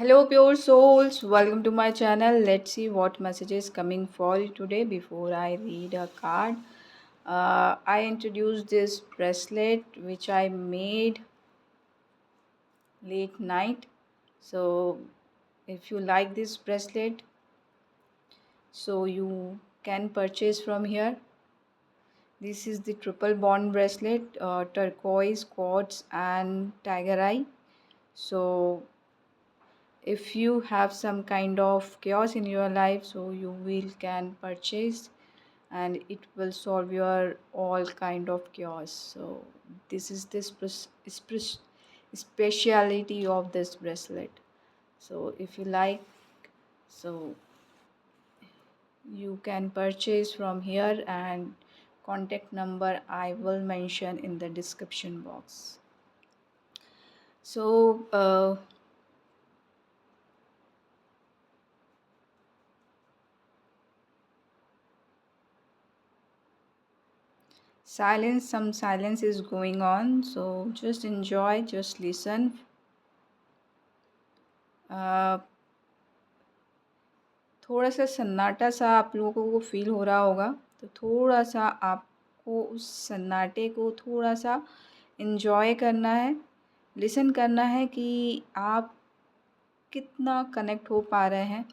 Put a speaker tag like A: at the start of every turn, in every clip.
A: Hello, pure souls. Welcome to my channel. Let's see what message is coming for you today. Before I read a card, I introduced this bracelet which I made late night. So, if you like this bracelet, so you can purchase from here. This is the triple bond bracelet, turquoise, quartz, and tiger eye. So if you have some kind of chaos in your life, so you will can purchase and it will solve your all kind of chaos. So this is this speciality of this bracelet. So if you like, so you can purchase from here, and contact number I will mention in the description box. So some silence is going on, so just enjoy, just listen. थोड़ा सा सन्नाटा सा आप लोगों को feel हो रहा होगा, तो थोड़ा सा आपको उस सन्नाटे को थोड़ा सा इन्जॉय करना है, लिसन करना है कि आप कितना कनेक्ट हो पा रहे हैं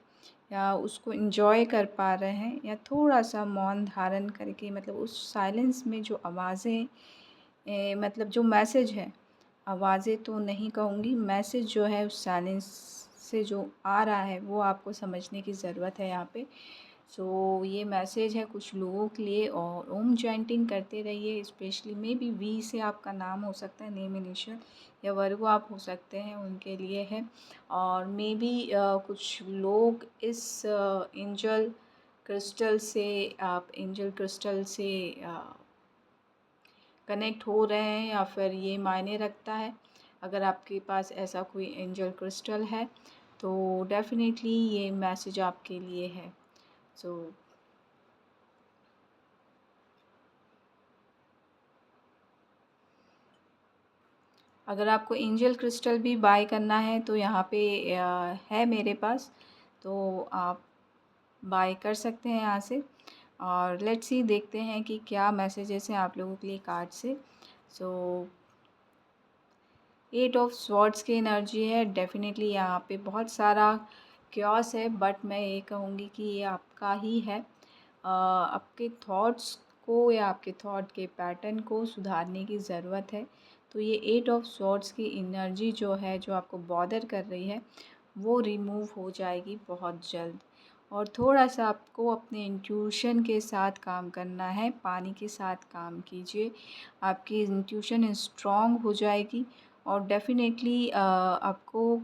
A: या उसको इन्जॉय कर पा रहे हैं, या थोड़ा सा मौन धारण करके, मतलब उस साइलेंस में जो आवाज़ें मतलब जो मैसेज है, आवाज़ें तो नहीं कहूँगी, मैसेज जो है उस साइलेंस से जो आ रहा है वो आपको समझने की ज़रूरत है यहाँ पे। सो ये मैसेज है कुछ लोगों के लिए, और ओम चैंटिंग करते रहिए। स्पेशली मे बी वी से आपका नाम हो सकता है, नेम इनिशियल, या वर्गो आप हो सकते हैं, उनके लिए है। और मे बी कुछ लोग इस एंजल क्रिस्टल से, आप एंजल क्रिस्टल से कनेक्ट हो रहे हैं, या फिर ये मायने रखता है अगर आपके पास ऐसा कोई एंजल क्रिस्टल है, तो डेफिनेटली ये मैसेज आपके लिए है। सो अगर आपको एंजल क्रिस्टल भी बाय करना है तो यहाँ पे है मेरे पास, तो आप बाय कर सकते हैं यहाँ से। और लेट्स सी, देखते हैं कि क्या मैसेजेस हैं आप लोगों के लिए कार्ड से। सो 8 ऑफ स्वॉर्ड्स की एनर्जी है। डेफिनेटली यहाँ पे बहुत सारा क्योस है, बट मैं ये कहूँगी कि ये आपका ही है। आपके थॉट्स को या आपके थॉट के पैटर्न को सुधारने की ज़रूरत है। तो ये 8 ऑफ स्वॉर्ड्स की एनर्जी जो है, जो आपको बॉदर कर रही है, वो रिमूव हो जाएगी बहुत जल्द। और थोड़ा सा आपको अपने इंट्यूशन के साथ काम करना है, पानी के साथ काम कीजिए, आपकी इंट्यूशन स्ट्रॉन्ग हो जाएगी। और डेफ़िनेटली आपको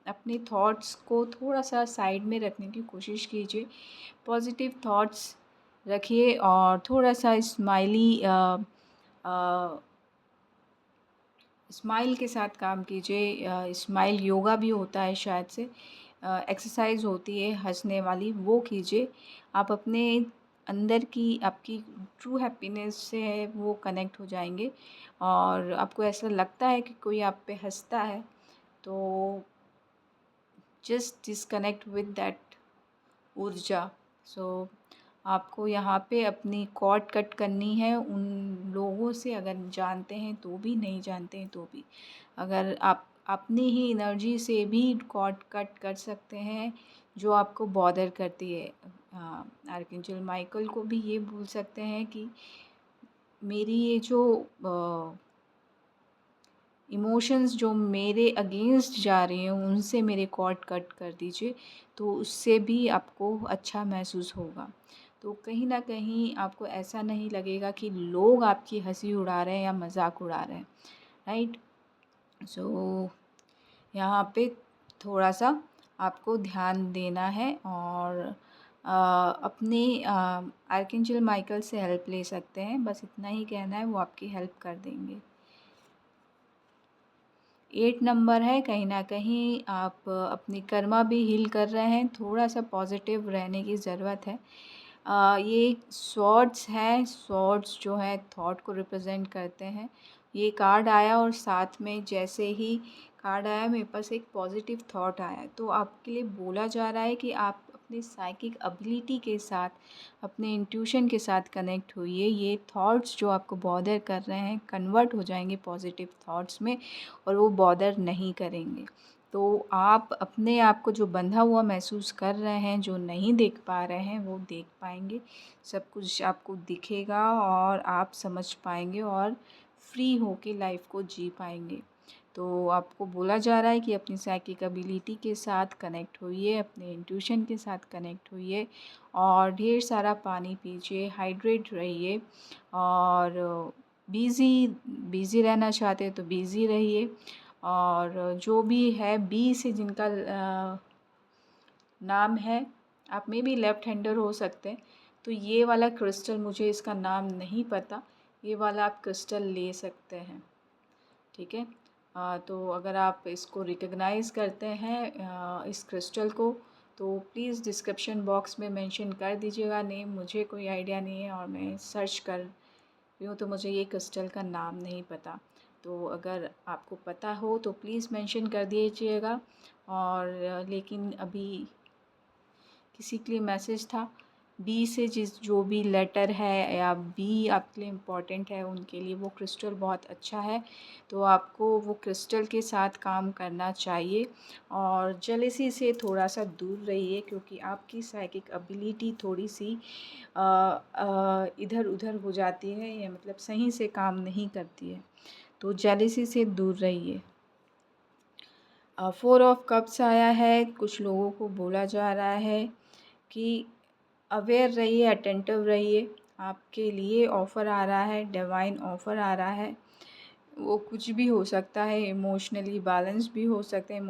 A: अपने थॉट्स को थोड़ा सा साइड में रखने की कोशिश कीजिए, पॉजिटिव थॉट्स रखिए, और थोड़ा सा स्माइल के साथ काम कीजिए। स्माइल योगा भी होता है शायद से, एक्सरसाइज होती है हंसने वाली, वो कीजिए। आप अपने अंदर की आपकी ट्रू हैप्पीनेस से है वो कनेक्ट हो जाएंगे, और आपको ऐसा लगता है कि कोई आप पे हंसता है, तो जस्ट डिस्कनेक्ट विद दैट ऊर्जा। सो आपको यहाँ पे अपनी कॉर्ड कट करनी है उन लोगों से, अगर जानते हैं तो भी, नहीं जानते हैं तो भी। अगर आप अपनी ही एनर्जी से भी कॉर्ड कट कर सकते हैं जो आपको बॉदर करती है। आर्कएंजल माइकल को भी ये बोल सकते हैं कि मेरी ये जो इमोशंस जो मेरे अगेंस्ट जा रहे हैं, उनसे मेरे कॉर्ड कट कर दीजिए, तो उससे भी आपको अच्छा महसूस होगा। तो कहीं न कहीं आपको ऐसा नहीं लगेगा कि लोग आपकी हँसी उड़ा रहे हैं या मज़ाक उड़ा रहे हैं, राइट? सो यहाँ पे थोड़ा-सा आपको ध्यान देना है, और अपने आर्कएंजल माइकल से हेल्प ले सकते हैं, बस इतना ही कहना है, वो आपकी हेल्प कर देंगे। 8 नंबर है, कहीं न कहीं आप अपनी कर्मा भी हील कर रहे हैं, थोड़ा-सा पॉज़िटिव रहने की ज़रूरत है। ये स्वॉर्ड्स हैं, स्वॉर्ड्स जो है थॉट को रिप्रेजेंट करते हैं। ये कार्ड आया और साथ में जैसे ही कार्ड आया मेरे पास, एक पॉजिटिव थॉट आया। तो आपके लिए बोला जा रहा है कि आप अपने साइकिक एबिलिटी के साथ, अपने इंट्यूशन के साथ कनेक्ट होइए। ये थॉट्स जो आपको बॉदर कर रहे हैं कन्वर्ट हो जाएंगे पॉजिटिव थॉट्स में, और वो बॉदर नहीं करेंगे। तो आप अपने आप को जो बंधा हुआ महसूस कर रहे हैं, जो नहीं देख पा रहे हैं, वो देख पाएंगे। सब कुछ आपको दिखेगा और आप समझ पाएंगे और फ्री होके लाइफ को जी पाएंगे। तो आपको बोला जा रहा है कि अपनी साइकिक एबिलिटी के साथ कनेक्ट होइए, अपने इंट्यूशन के साथ कनेक्ट होइए और ढेर सारा पानी पीजिए, हाइड्रेट रहिए। और बिज़ी रहना चाहते हैं तो बिज़ी रहिए। और जो भी है बी से जिनका नाम है, आप में भी लेफ़्ट हैंडर हो सकते हैं, तो ये वाला क्रिस्टल, मुझे इसका नाम नहीं पता, ये वाला आप क्रिस्टल ले सकते हैं। ठीक है। तो अगर आप इसको रिकग्नाइज़ करते हैं इस क्रिस्टल को, तो प्लीज़ डिस्क्रिप्शन बॉक्स में मेंशन कर दीजिएगा नेम। मुझे कोई आइडिया नहीं है और मैं सर्च कर रही हूँ, तो मुझे ये क्रिस्टल का नाम नहीं पता। तो अगर आपको पता हो तो प्लीज़ मेंशन कर दीजिएगा। और लेकिन अभी किसी के लिए मैसेज था, बी से जो भी लेटर है या बी आपके लिए इम्पॉर्टेंट है, उनके लिए वो क्रिस्टल बहुत अच्छा है। तो आपको वो क्रिस्टल के साथ काम करना चाहिए और जेलसी से थोड़ा सा दूर रहिए, क्योंकि आपकी साइकिक एबिलिटी थोड़ी सी इधर उधर हो जाती है, या मतलब सही से काम नहीं करती है। तो जेलसी से दूर रहिए। 4 ऑफ कप्स आया है। कुछ लोगों को बोला जा रहा है कि अवेयर रहिए, अटेंटिव रहिए। आपके लिए ऑफ़र आ रहा है, डिवाइन ऑफ़र आ रहा है। वो कुछ भी हो सकता है, इमोशनली बैलेंस भी हो सकते हैं।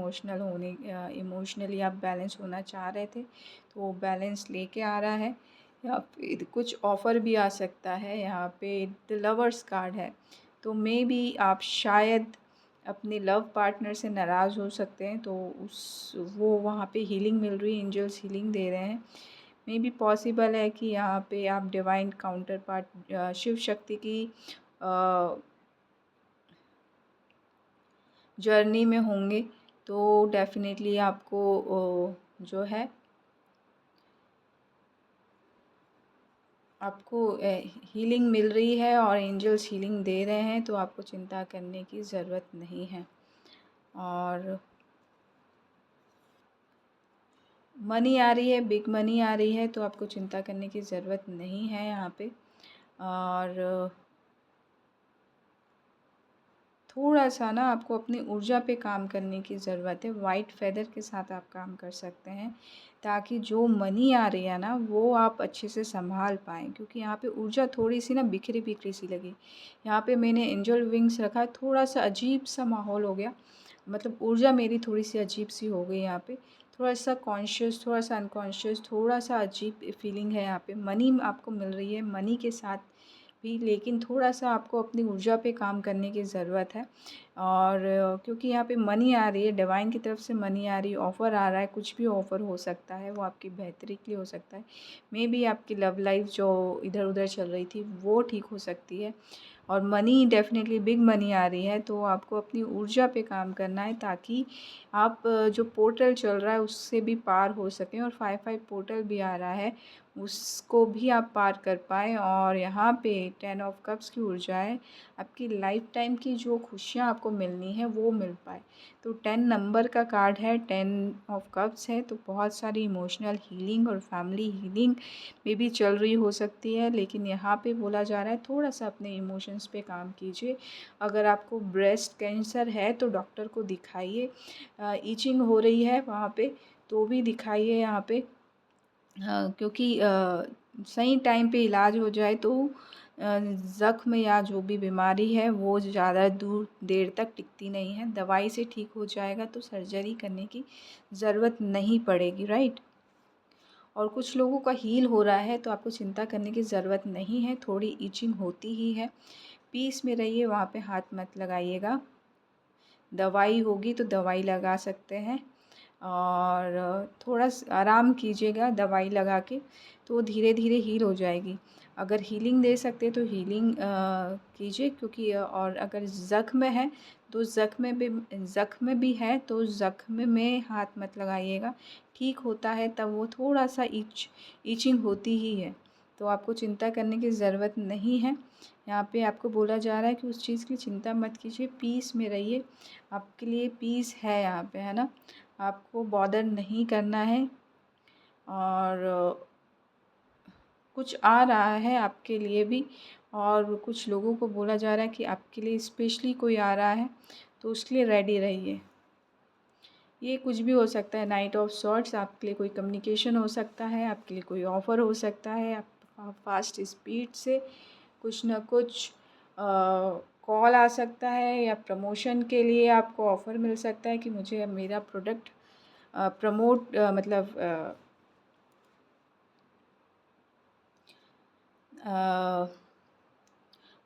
A: इमोशनली आप बैलेंस होना चाह रहे थे, तो वो बैलेंस लेके आ रहा है। या फिर कुछ ऑफ़र भी आ सकता है। यहाँ पे द लवर्स कार्ड है, तो मे बी आप शायद अपने लव पार्टनर से नाराज़ हो सकते हैं, तो वो वहाँ पे हीलिंग मिल रही है, एंजल्स हीलिंग दे रहे हैं। मे बी पॉसिबल है कि यहाँ पे आप divine counter part Shiv Shakti की जर्नी में होंगे, तो डेफिनेटली आपको जो है आपको हीलिंग मिल रही है और एंजल्स हीलिंग दे रहे हैं, तो आपको चिंता करने की ज़रूरत नहीं है। और मनी आ रही है, बिग मनी आ रही है, तो आपको चिंता करने की ज़रूरत नहीं है यहाँ पे। और थोड़ा सा ना आपको अपनी ऊर्जा पे काम करने की ज़रूरत है। वाइट फेदर के साथ आप काम कर सकते हैं, ताकि जो मनी आ रही है ना, वो आप अच्छे से संभाल पाएँ, क्योंकि यहाँ पे ऊर्जा थोड़ी सी ना बिखरी बिखरी सी लगी। यहाँ पे मैंने एंजल विंग्स रखा, थोड़ा सा अजीब सा माहौल हो गया, मतलब ऊर्जा मेरी थोड़ी सी अजीब सी हो गई यहाँ पे। थोड़ा सा कॉन्शियस, थोड़ा सा अनकॉन्शियस, थोड़ा सा अजीब फीलिंग है यहाँ पे। मनी आपको मिल रही है, मनी के साथ भी, लेकिन थोड़ा सा आपको अपनी ऊर्जा पे काम करने की ज़रूरत है। और क्योंकि यहाँ पे मनी आ रही है, डिवाइन की तरफ से मनी आ रही है, ऑफ़र आ रहा है, कुछ भी ऑफ़र हो सकता है, वो आपकी बेहतरी के लिए हो सकता है। मे बी आपकी लव लाइफ जो इधर उधर चल रही थी वो ठीक हो सकती है। और मनी डेफ़िनेटली बिग मनी आ रही है, तो आपको अपनी ऊर्जा पे काम करना है, ताकि आप जो पोर्टल चल रहा है उससे भी पार हो सकें। और 5-5 पोर्टल भी आ रहा है, उसको भी आप पार कर पाएँ। और यहाँ पे 10 ऑफ कप्स की ऊर्जा है, आपकी लाइफ टाइम की जो खुशियाँ आपको मिलनी है वो मिल पाए। तो 10 नंबर का कार्ड है, 10 ऑफ कप्स है, तो बहुत सारी इमोशनल हीलिंग और फैमिली हीलिंग में भी चल रही हो सकती है। लेकिन यहाँ पे बोला जा रहा है थोड़ा सा अपने इमोशंस पे काम कीजिए। अगर आपको ब्रेस्ट कैंसर है तो डॉक्टर को दिखाइए। ईचिंग हो रही है वहाँ पे, तो भी दिखाइए यहाँ पे। क्योंकि सही टाइम पे इलाज हो जाए तो ज़ख्म या जो भी बीमारी है वो ज़्यादा देर तक टिकती नहीं है। दवाई से ठीक हो जाएगा तो सर्जरी करने की ज़रूरत नहीं पड़ेगी, राइट। और कुछ लोगों का हील हो रहा है, तो आपको चिंता करने की ज़रूरत नहीं है, थोड़ी ईचिंग होती ही है। पीस में रहिए, वहाँ पे हाथ मत लगाइएगा। दवाई होगी तो दवाई लगा सकते हैं। और थोड़ा आराम कीजिएगा दवाई लगा के, तो धीरे धीरे हील हो जाएगी। अगर हीलिंग दे सकते तो हीलिंग कीजिए, क्योंकि और अगर ज़ख्म है तो ज़ख्म भी है तो ज़ख्म में हाथ मत लगाइएगा। ठीक होता है तब वो थोड़ा सा ईचिंग होती ही है, तो आपको चिंता करने की ज़रूरत नहीं है। यहाँ पे आपको बोला जा रहा है कि उस चीज़ की चिंता मत कीजिए, पीस में रहिए। आपके लिए पीस है यहाँ पे, है ना। आपको बॉदर नहीं करना है। और कुछ आ रहा है आपके लिए भी, और कुछ लोगों को बोला जा रहा है कि आपके लिए स्पेशली कोई आ रहा है, तो उसके लिए रेडी रहिए। ये कुछ भी हो सकता है, नाइट ऑफ सॉर्ट्स आपके लिए कोई कम्युनिकेशन हो सकता है, आपके लिए कोई ऑफ़र हो सकता है। आप फास्ट स्पीड से कुछ ना कुछ कॉल आ सकता है, या प्रमोशन के लिए आपको ऑफ़र मिल सकता है कि मुझे मेरा प्रोडक्ट प्रमोट मतलब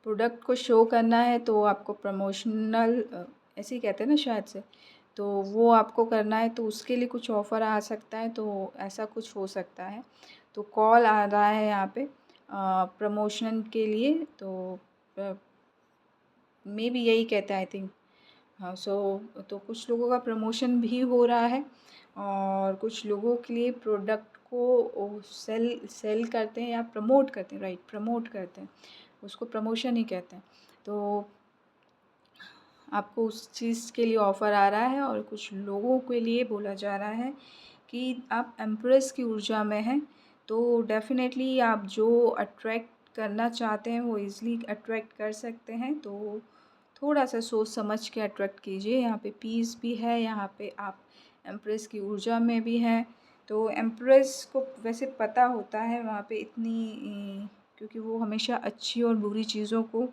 A: प्रोडक्ट को शो करना है, तो आपको प्रमोशनल ऐसे ही कहते हैं ना शायद से, तो वो आपको करना है, तो उसके लिए कुछ ऑफ़र आ सकता है, तो ऐसा कुछ हो सकता है। तो कॉल आ रहा है यहाँ पे प्रमोशन के लिए, तो मे बी यही कहते हैं आई थिंक। हाँ, तो कुछ लोगों का प्रमोशन भी हो रहा है, और कुछ लोगों के लिए प्रोडक्ट को सेल करते हैं या प्रमोट करते हैं, राइट, प्रमोट करते हैं, उसको प्रमोशन ही कहते हैं। तो आपको उस चीज़ के लिए ऑफ़र आ रहा है, और कुछ लोगों के लिए बोला जा रहा है कि आप एम्प्रेस की ऊर्जा में हैं, तो डेफ़िनेटली आप जो अट्रैक्ट करना चाहते हैं वो ईज़िली अट्रैक्ट कर सकते हैं। तो थोड़ा-सा सोच समझ के अट्रैक्ट कीजिए। यहाँ पे पीस भी है, यहाँ पे आप एम्प्रेस की ऊर्जा में भी हैं। तो एम्प्रेस को वैसे पता होता है वहाँ पे क्योंकि वो हमेशा अच्छी और बुरी चीज़ों को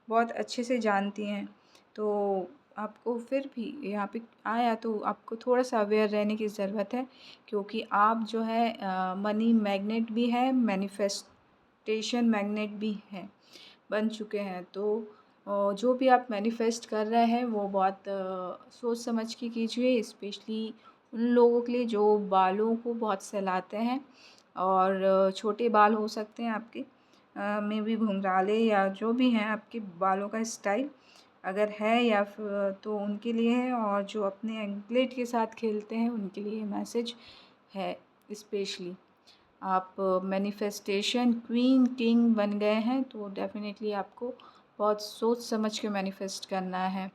A: बहुत अच्छे से जानती हैं। तो आपको फिर भी यहाँ पे आया तो आपको थोड़ा-सा अवेयर रहने की ज़रूरत है, क्योंकि आप जो है मनी मैग्नेट भी हैं, मैनिफेस्टेशन मैग्नेट भी हैं, बन चुके हैं। तो जो भी आप मैनिफेस्ट कर रहे हैं वो बहुत सोच समझ के कीजिए, स्पेशली उन लोगों के लिए जो बालों को बहुत सहलाते हैं, और छोटे बाल हो सकते हैं आपके, मे बी घुंघराले या जो भी हैं आपके बालों का स्टाइल अगर है, या फिर तो उनके लिए है, और जो अपने एंकलेट के साथ खेलते हैं उनके लिए मैसेज है स्पेशली। आप मैनिफेस्टेशन क्वीन किंग बन गए हैं, तो डेफ़िनेटली आपको बहुत सोच समझ के मैनिफेस्ट करना है।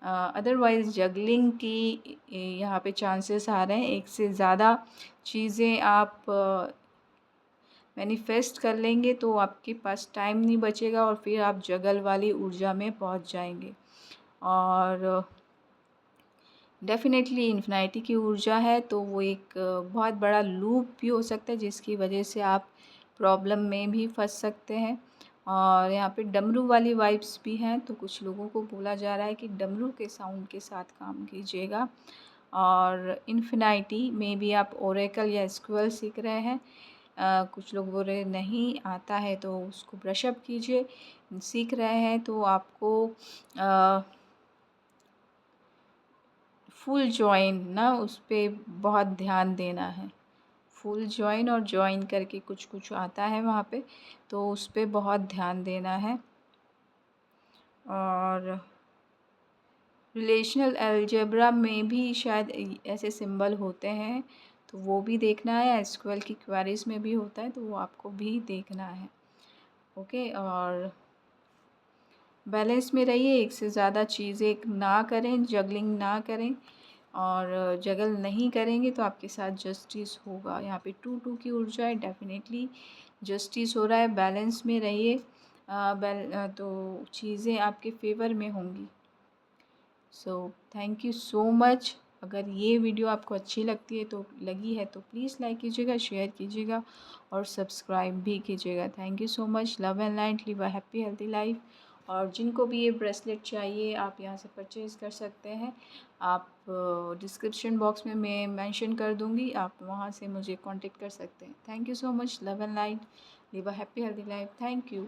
A: अदरवाइज़ जगलिंग की यहाँ पे चांसेस आ रहे हैं, एक से ज़्यादा चीज़ें आप मैनिफेस्ट कर लेंगे तो आपके पास टाइम नहीं बचेगा, और फिर आप जगल वाली ऊर्जा में पहुँच जाएंगे। और डेफ़िनेटली इन्फिनिटी की ऊर्जा है, तो वो एक बहुत बड़ा लूप भी हो सकता है, जिसकी वजह से आप प्रॉब्लम में भी फंस सकते हैं। और यहाँ पे डमरू वाली वाइब्स भी हैं, तो कुछ लोगों को बोला जा रहा है कि डमरू के साउंड के साथ काम कीजिएगा। और इन्फिनिटी में भी आप ओरेकल या स्क्वेल सीख रहे हैं, कुछ लोग बोल रहे नहीं आता है तो उसको ब्रश अप कीजिए। सीख रहे हैं तो आपको फुल जॉइन ना उस पर बहुत ध्यान देना है। फुल जॉइन और जॉइन करके कुछ कुछ आता है वहाँ पे, तो उस पर बहुत ध्यान देना है। और रिलेशनल अलजेब्रा में भी शायद ऐसे सिंबल होते हैं, तो वो भी देखना है। एसक्यूएल की क्वेरीज में भी होता है, तो वो आपको भी देखना है। ओके, और बैलेंस में रहिए, एक से ज़्यादा चीज़ें ना करें, जगलिंग ना करें, और जगल नहीं करेंगे तो आपके साथ जस्टिस होगा। यहाँ पे 2-2 की ऊर्जा है, डेफिनेटली जस्टिस हो रहा है। बैलेंस में रहिए, तो चीज़ें आपके फेवर में होंगी। So thank you so much. अगर ये वीडियो आपको अच्छी लगी है तो प्लीज़ लाइक कीजिएगा, शेयर कीजिएगा, और सब्सक्राइब भी कीजिएगा। Thank you so much. Love and light, live a happy healthy life. और जिनको भी ये ब्रेसलेट चाहिए आप यहाँ से परचेज़ कर सकते हैं। आप डिस्क्रिप्शन बॉक्स में मैं मेंशन कर दूँगी, आप वहाँ से मुझे कांटेक्ट कर सकते हैं। Thank you so much. Love and light, live a happy healthy life. Thank you.